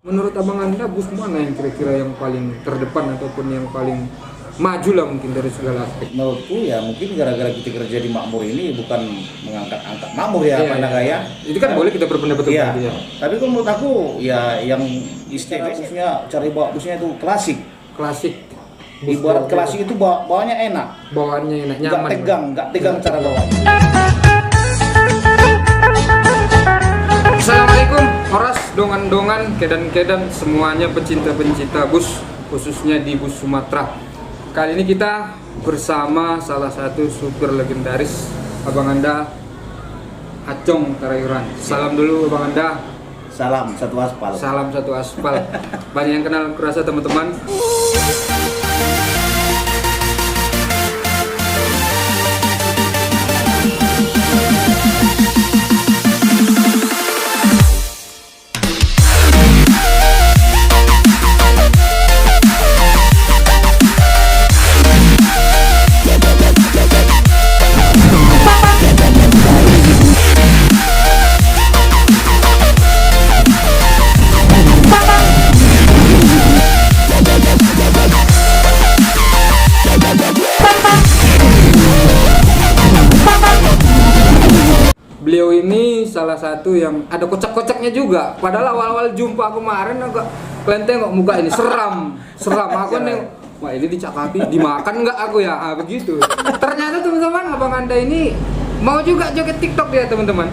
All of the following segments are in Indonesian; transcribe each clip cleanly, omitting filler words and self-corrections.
Menurut abang Anda, bus mana yang kira-kira yang paling terdepan ataupun yang paling maju lah mungkin dari segala aspek? Menurutku ya mungkin gara-gara kita kerja di Makmur ini bukan mengangkat-angkat Makmur ya, Iya, Pandaga ya. Itu kan boleh kita berpendapat Iya. ya. Tapi kalau menurut aku ya yang istilah busnya, cari bawa busnya itu klasik. Klasik. Ibarat klasik itu bawanya enak. Bawaannya enak, nyaman. Nggak tegang cara bawanya. Assalamualaikum, Horas, dongan-dongan, kedan-kedan, semuanya pencinta-pencinta bus, khususnya di bus Sumatera. Kali ini kita bersama salah satu supir legendaris, Abang Anda, Acong Tarayuran. Salam dulu Abang Anda. Salam satu aspal. Salam satu aspal. Banyak yang kenal kurasa teman-teman. Beliau ini salah satu yang ada kocak-kocaknya juga. Padahal awal-awal jumpa kemarin agak kelenteng kok muka ini seram. Aku nih, wah ini dicakapi, dimakan nggak aku ya? Begitu. Ternyata teman-teman, Abang Anda ini mau juga joget TikTok ya teman-teman.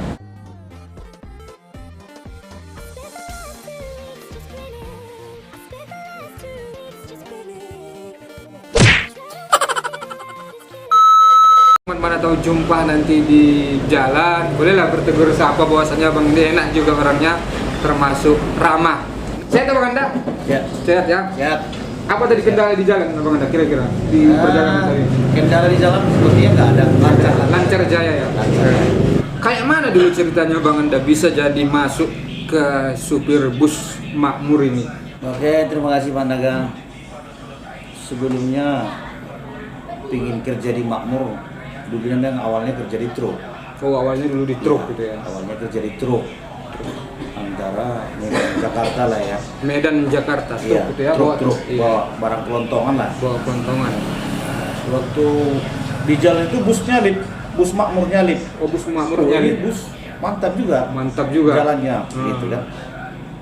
Mana tahu jumpa nanti di jalan, bolehlah bertegur sapa, bahwasanya Bang ini enak juga orangnya, termasuk ramah. Sehat Bang Anda? Ya. Sehat ya? Sehat. Apa tadi kendala di jalan Bang Anda kira-kira di perjalanan tadi? Kendala di jalan sepertinya nggak ada. Lancar jaya ya? Lancar. Kayak mana dulu ceritanya Bang Anda bisa jadi masuk ke supir bus Makmur ini? Oke, terima kasih Pandaga. Sebelumnya pingin kerja di Makmur, dulunya kan awalnya kerja di truk. Oh awalnya dulu di truk gitu ya? Awalnya kerja di truk antara Medan Jakarta lah ya. Medan Jakarta, truk Iya, gitu ya? truk, Iya. bawa barang kelontongan lah. Bawa kelontongan. Waktu di jalan itu busnya lip, bus Makmurnya lip. Oh bus Makmurnya Ini nih? bus mantap juga. Mantap juga. Jalannya, Hmm. gitu kan.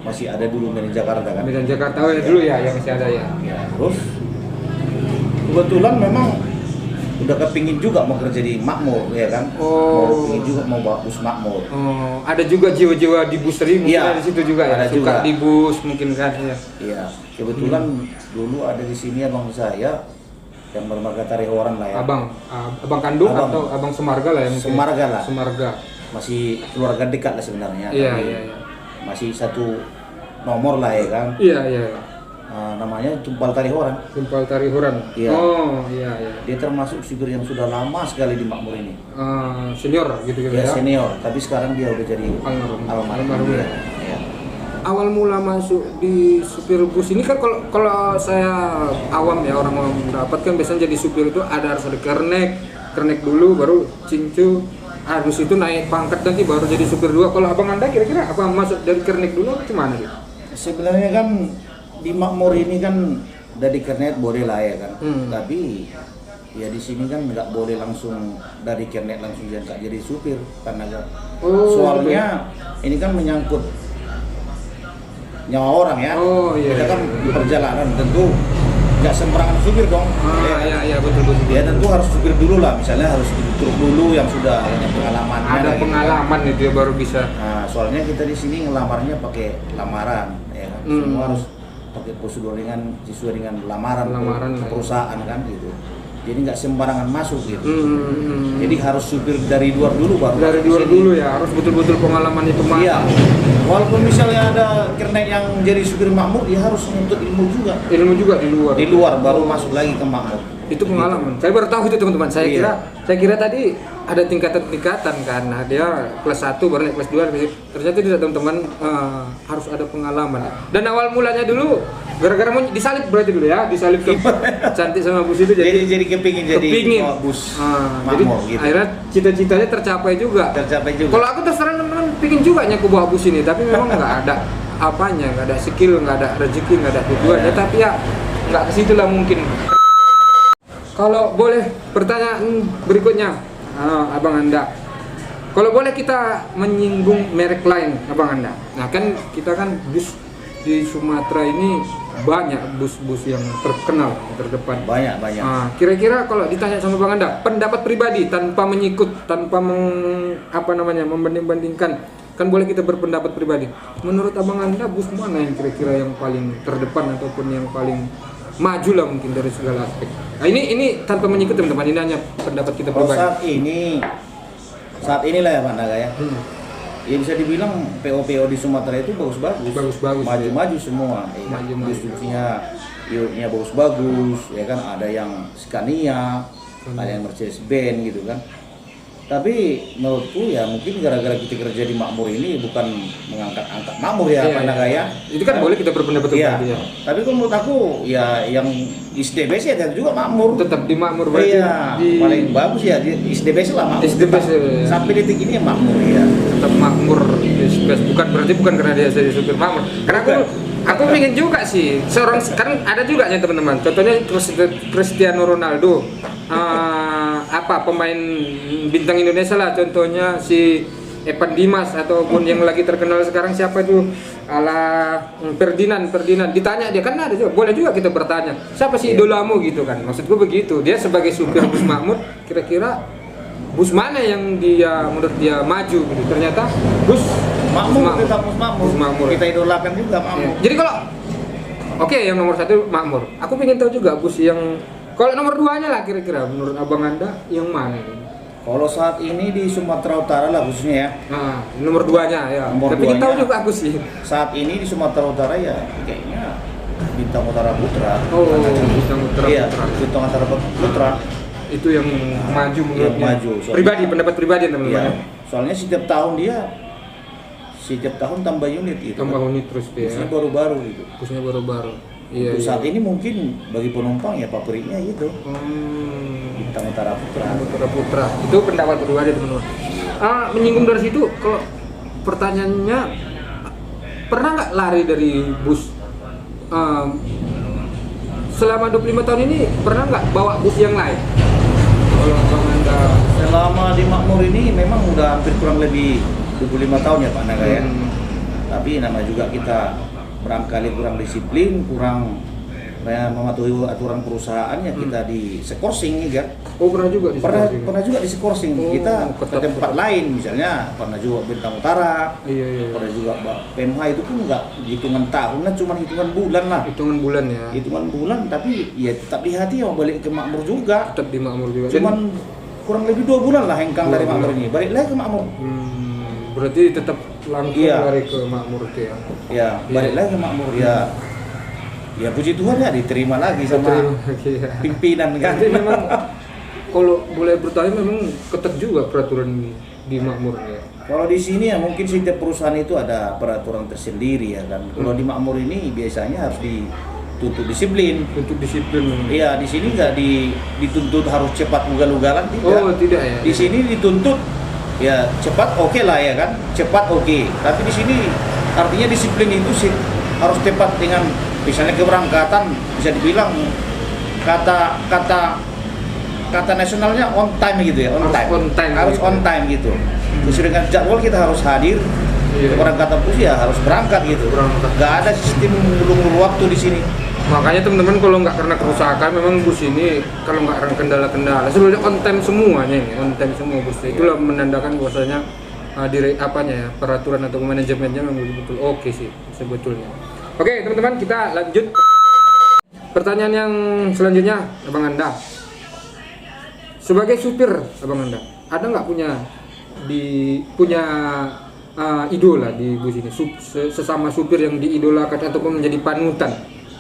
Masih ada dulu Medan Jakarta kan. Medan Jakarta oh, ya, dulu ya yang masih ada ya. Ya, terus kebetulan memang udah kepingin juga mau kerja di Makmur ya kan. Oh. Mau pingin juga mau bawa bus Makmur. Oh, ada juga jiwa-jiwa di bus tadi mungkin Iya, ada di situ juga ya. ada Suka juga. di bus mungkin kan ya. Iya, kebetulan dulu ada di sini abang saya yang bermarga Tarihoran lah ya. Abang kandung Abang. atau abang Semarga lah ya mungkin. Semarga lah. Semarga. Masih keluarga dekat lah sebenarnya. Iya, tapi iya. masih satu nomor lah ya kan. Iya, iya. Namanya Tumpal Tarihoran. Tumpal Tarihuran. Iya. Oh, iya, iya. Dia termasuk supir yang sudah lama sekali di Makmur ini. Senior gitu-gitu Dia ya. senior, tapi sekarang dia udah jadi Almarhum. ya. Iya. Awal mula masuk di supir bus ini kan kalau saya awam ya, orang awam dapat kan biasanya jadi supir itu harus ada kernek dulu baru cincu, habis itu naik pangkat nanti baru jadi supir dua. Kalau Abang Anda kira-kira apa masuk dari kernek dulu atau gimana gitu? Sebenarnya kan di Makmur ini kan dari kernet boleh lah ya kan. Tapi ya di sini kan nggak boleh langsung dari kernet langsung jadi supir karena soalnya ini kan menyangkut nyawa orang ya. Oh iya. Kita kan di perjalanan tentu nggak sembarangan supir dong. Iya betul. Ya tentu harus supir dulu lah, misalnya harus di truk dulu yang sudah ada pengalaman. Ada pengalaman itu ya baru bisa. Nah, soalnya kita di sini ngelamarnya pakai lamaran, ya kan. Semua harus pakai prosedur sesuai dengan lamaran ke perusahaan kan gitu. Jadi nggak sembarangan masuk gitu. Jadi harus supir dari luar dulu baru. Dari luar dulu ya, harus betul-betul pengalaman itu mantap. Iya. Walaupun misalnya ada kernet yang jadi supir Makmur, dia harus menuntut ilmu juga. Ilmu juga di luar. Di luar baru masuk lagi ke Makmur. Itu pengalaman. Saya baru tahu itu teman-teman. Saya kira tadi ada tingkatan-tingkatan kan. Nah, dia kelas 1 baru naik kelas 2. Ternyata tidak teman-teman, harus ada pengalaman. Dan awal mulanya dulu gara-gara mau disalib berarti dulu ya, disalib ke cantik sama bus itu jadi kepingin jadi bus jadi Makmur gitu. akhirnya cita-citanya tercapai juga. Tercapai juga. Kalau aku terus terang teman-teman pingin juga nyaku bawa bus ini, tapi memang nggak ada apanya, nggak ada skill, nggak ada rezeki, nggak ada tujuannya, tapi ya nggak ke situ lah mungkin. Kalau boleh pertanyaan berikutnya, Abang Anda, kalau boleh kita menyinggung merek lain, Abang Anda. Nah kan kita kan bus di Sumatera ini banyak bus-bus yang terkenal terdepan. Banyak. Nah, kira-kira kalau ditanya sama Bang Anda, pendapat pribadi tanpa menyikut, tanpa membanding-bandingkan, kan boleh kita berpendapat pribadi. Menurut Abang Anda bus mana yang kira-kira yang paling terdepan ataupun yang paling maju lah mungkin dari segala aspek. Nah, ini tanpa menyikut teman-teman, ini hanya pendapat kita Kalau pribadi. saat inilah ya Pak Naga ya. Ya bisa dibilang PO-PO di Sumatera itu bagus-bagus. Bagus-bagus. Maju-maju semua. Ya, Maju-maju. Distribusinya, unitnya bagus-bagus, ya kan ada yang Scania, ada yang Mercedes-Benz gitu kan. Tapi menurutku ya mungkin gara-gara kita kerja di Makmur ini bukan mengangkat-angkat Makmur ya Pak Naga ya. Itu kan boleh kita berpendapat Iya. pribadi ya. Tapi kalau menurut aku ya yang ISDBS ya juga Makmur. Tetap di Makmur berarti. Iya, Di paling bagus ya di ISDBS lah Makmur. ISDBS, Tetap. ya. Sampai detik ini ya Makmur ya. tetap Makmur ISDBS. Bukan karena dia jadi supir Makmur. Karena aku pengen juga sih seorang, kan ada juga ya teman-teman. Contohnya Cristiano Ronaldo. Pemain bintang Indonesia lah, contohnya si Evan Dimas, ataupun yang lagi terkenal sekarang siapa itu, Ferdinand. Ditanya dia kan ada juga, boleh juga kita bertanya siapa sih idolamu gitu kan, maksudku begitu. Dia sebagai supir bus Makmur, kira-kira bus mana yang dia menurut dia maju gitu. Ternyata bus Makmur, tetap bus Makmur. Bus Makmur. Kita idolakan juga Makmur. Ya. Jadi kalau yang nomor 1 Makmur, aku pengen tahu juga bus yang kalau nomor 2-nya lah kira-kira menurut Abang Anda yang mana ini? Kalau saat ini di Sumatera Utara lah khususnya ya. Nah, nomor 2-nya ya. Nomor Tapi kita tahu 2-nya. juga aku sih. Saat ini di Sumatera Utara ya kayaknya Bintang Utara Putra. Oh, Bintang Utara Iya, Putra. Bintang Utara Putra. Itu yang maju menurutnya. maju, soalnya- Pribadi, pendapat pribadi teman-teman. Iya. Soalnya setiap tahun tambah unit gitu. Tambah unit terus dia. Busnya baru-baru gitu. Busnya baru-baru. Iya. Untuk iya. saat ini mungkin bagi penumpang ya favoritnya gitu. Bintang Utara Putra. Putra. Itu pendapat pribadi teman-teman. Menyinggung dari situ, kalau pertanyaannya, pernah nggak lari dari bus? Selama 25 tahun ini pernah nggak bawa bus yang lain? Kalau Bang Anda Selama di Makmur ini memang udah hampir kurang lebih 25 tahun ya Pak Naga ya. Tapi nama juga kita barangkali kurang disiplin, kurang mematuhi aturan perusahaannya, kita di sekorsing ya kan. pernah juga di Pernah Sekorsing? pernah juga di sekorsing. Oh, Kita ke ketat, tempat ketat. lain misalnya pernah juga Bintang Utara. Iya. Pernah juga PMH itu pun enggak hitungan tahun lah, cuma hitungan bulan lah. Hitungan bulan ya. Hitungan bulan tapi ya tetap di hati ya balik ke Makmur juga. Tetap di Makmur juga. Cuman kurang lebih 2 bulan lah hengkang 2 dari Makmur bulan. ini. Balik lagi ke Makmur. Berarti tetap langsung Iya. lari ke Makmur itu ya. Ya, balik lagi ke Makmur ya. Ya puji Tuhan ya diterima lagi sama Iya. pimpinan kan. Jadi memang kalau boleh bertanya memang ketat juga peraturan di Makmur ya. Kalau di sini ya mungkin setiap perusahaan itu ada peraturan tersendiri ya kan. Kalau di Makmur ini biasanya harus dituntut disiplin. Untuk disiplin. Iya, di sini nggak dituntut harus cepat ugal-ugalan tidak. Oh, tidak ya. Di sini dituntut ya cepat oke lah ya kan, cepat oke. Tapi di sini artinya disiplin itu sih harus tepat dengan misalnya keberangkatan bisa dibilang kata nasionalnya on time gitu ya, Harus on time harus gitu. on time gitu. Sesuai dengan jadwal kita harus hadir. Iya. Keberangkatan bus ya harus berangkat gitu. Berangkat. Nggak ada sistem ngulur waktu di sini. Makanya teman-teman kalau nggak karena kerusakan memang bus ini kalau nggak ada kendala-kendala sebenarnya on time semuanya ini, on time semua bus. Itulah menandakan bahwasanya peraturan atau manajemennya memang betul-betul oke sih sebetulnya. Oke teman-teman, kita lanjut pertanyaan yang selanjutnya. Abang Anda sebagai supir, Abang Anda ada nggak punya idola di bus ini, sesama supir yang diidolakan ataupun menjadi panutan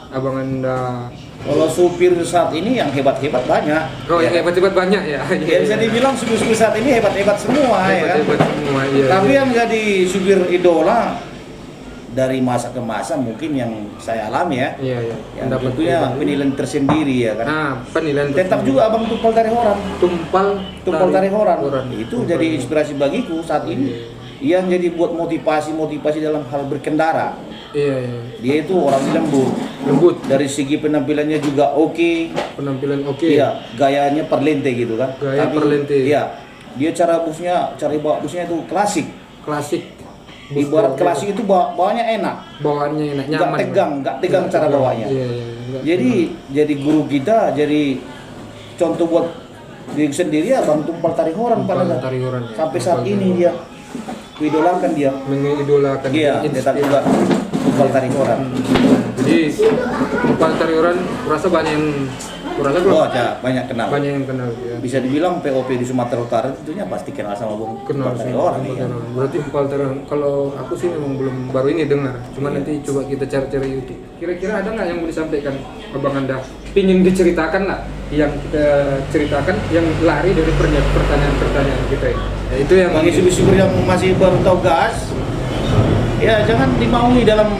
Abang Anda? Kalau supir saat ini yang hebat-hebat banyak. Oh, yang Ya. hebat-hebat banyak ya. Ya bisa dibilang supir-supir saat ini hebat-hebat semua ya kan. Hebat-hebat semua, iya. Tapi iya. yang jadi supir idola dari masa ke masa mungkin yang saya alami ya. Iya, iya. Yang Pendapat tentunya pribadi. penilaian tersendiri ya kan. Nah, penilaian Tetap tersendiri. juga Abang Tumpal Tarihoran. Tumpal Tarihoran. Itu Tumpal jadi Tarihoran. inspirasi bagiku saat ini. Yang jadi buat motivasi dalam hal berkendara. Iya, iya. Dia itu orangnya lembut. Dari segi penampilannya juga oke. Penampilan oke. Iya, gayanya perlente gitu kan. Gaya perlente. Iya. Dia cara bawa busnya itu klasik. Klasik. Ibarat klasik itu bawanya enak. Bawaannya enak, nyaman. Nggak tegang cara bawanya. Iya, iya. Jadi guru kita, jadi contoh buat diri sendiri ya Bang Tumpal Tarihoran pada Tarihoran. sampai saat ini dia idolakan dia. Mengidolakan. Iya, tetap juga Tumpal Tarihoran. Jadi Tumpal Tarihoran kurasa banyak yang banyak kenal. Banyak yang kenal ya. Bisa dibilang POP di Sumatera Utara tentunya pasti kenal sama Bung Kenal Tumpal sih. Tarihoran. Iya. Berarti Tumpal Tarihoran. Kalau aku sih memang belum baru ini dengar. Cuma nanti coba kita cari-cari YouTube. Kira-kira ada nggak yang mau disampaikan Abang Anda? Pingin diceritakan lah yang kita ceritakan yang lari dari pertanyaan-pertanyaan kita ya. Ya, itu yang Bagi subscriber yang masih baru tahu gas, ya jangan dimaui dalam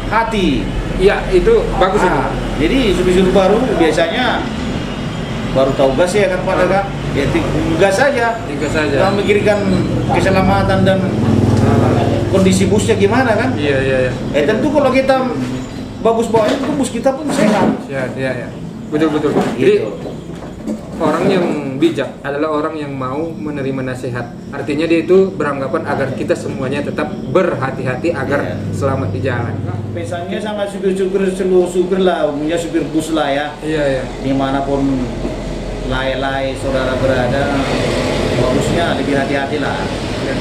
hati. Iya, itu bagus itu. Jadi subscriber baru biasanya baru tahu gas ya kan pada kan, ya gas saja. Gas saja. Jangan memikirkan keselamatan dan kondisi busnya gimana kan? Iya. Tentu kalau kita bagus bawanya, bus kita pun sehat. Iya. Betul. Gitu. Jadi orang yang bijak adalah orang yang mau menerima nasihat. Artinya dia itu beranggapan agar kita semuanya tetap berhati-hati agar selamat di jalan. Pesannya sama supir-supir seluruh supir lah, punya supir bus lah ya. Iya. Dimanapun lay saudara berada, bagusnya lebih hati-hati lah.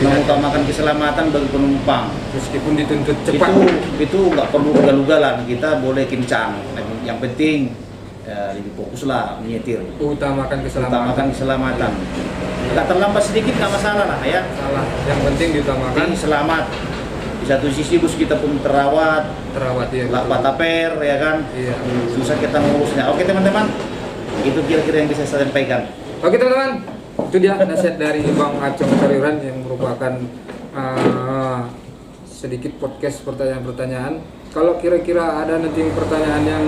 Mengutamakan keselamatan bagi penumpang. Meskipun dituntut cepat. Itu nggak perlu ugal-ugalan, kita boleh kencang. Yang penting lebih fokus lah menyetir. Utamakan keselamatan. Nggak terlambat sedikit nggak masalah lah ya. Salah. Yang penting diutamakan selamat. Di satu sisi bus kita pun terawat ya. Lapa taper ya kan. Iya. Susah kita ngurusnya. Oke teman-teman, itu kira-kira yang bisa saya sampaikan. Oke teman-teman, itu dia nasihat dari Bang Acong Tarihoran yang merupakan sedikit podcast pertanyaan-pertanyaan. Kalau kira-kira ada nanti pertanyaan yang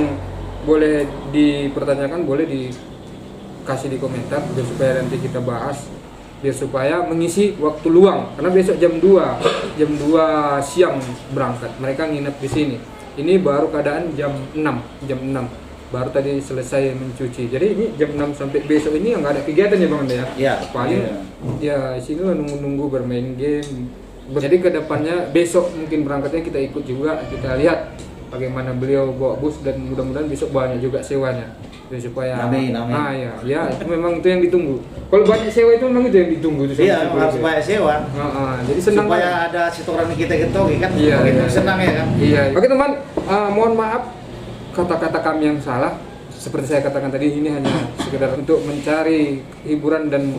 boleh dipertanyakan, boleh dikasih di komentar biar supaya nanti kita bahas, biar supaya mengisi waktu luang karena besok jam 2 siang berangkat, mereka nginep di sini. Ini baru keadaan jam 6 baru tadi selesai mencuci. Jadi ini jam 6 sampai besok ini nggak ada kegiatan ya Bang Anda ya? Iya. Paling ya sini lah nunggu bermain game. Jadi kedepannya besok mungkin berangkatnya kita ikut juga, kita lihat bagaimana beliau bawa bus dan mudah-mudahan besok banyak juga sewanya. Jadi supaya amin. Ya itu memang itu yang ditunggu. Kalau banyak sewa itu memang itu yang ditunggu itu. Iya, harus banyak sewa. Jadi senang supaya ada setoran kita kan. Iya. Senang ya kan. Iya. Oke teman, mohon maaf kata-kata kami yang salah. Seperti saya katakan tadi, ini hanya sekedar untuk mencari hiburan dan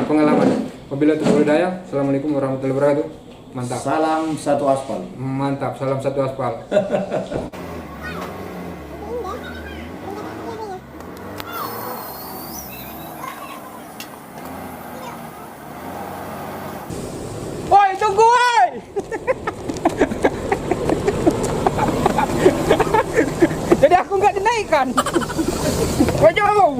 pengalaman. Wabillahi taufiq wal hidayah. Assalamualaikum warahmatullahi wabarakatuh. Mantap. Salam satu aspal. Mantap, salam satu aspal. Woi, tunggu woi. Jadi aku nggak dinaikkan. Woi, jauh.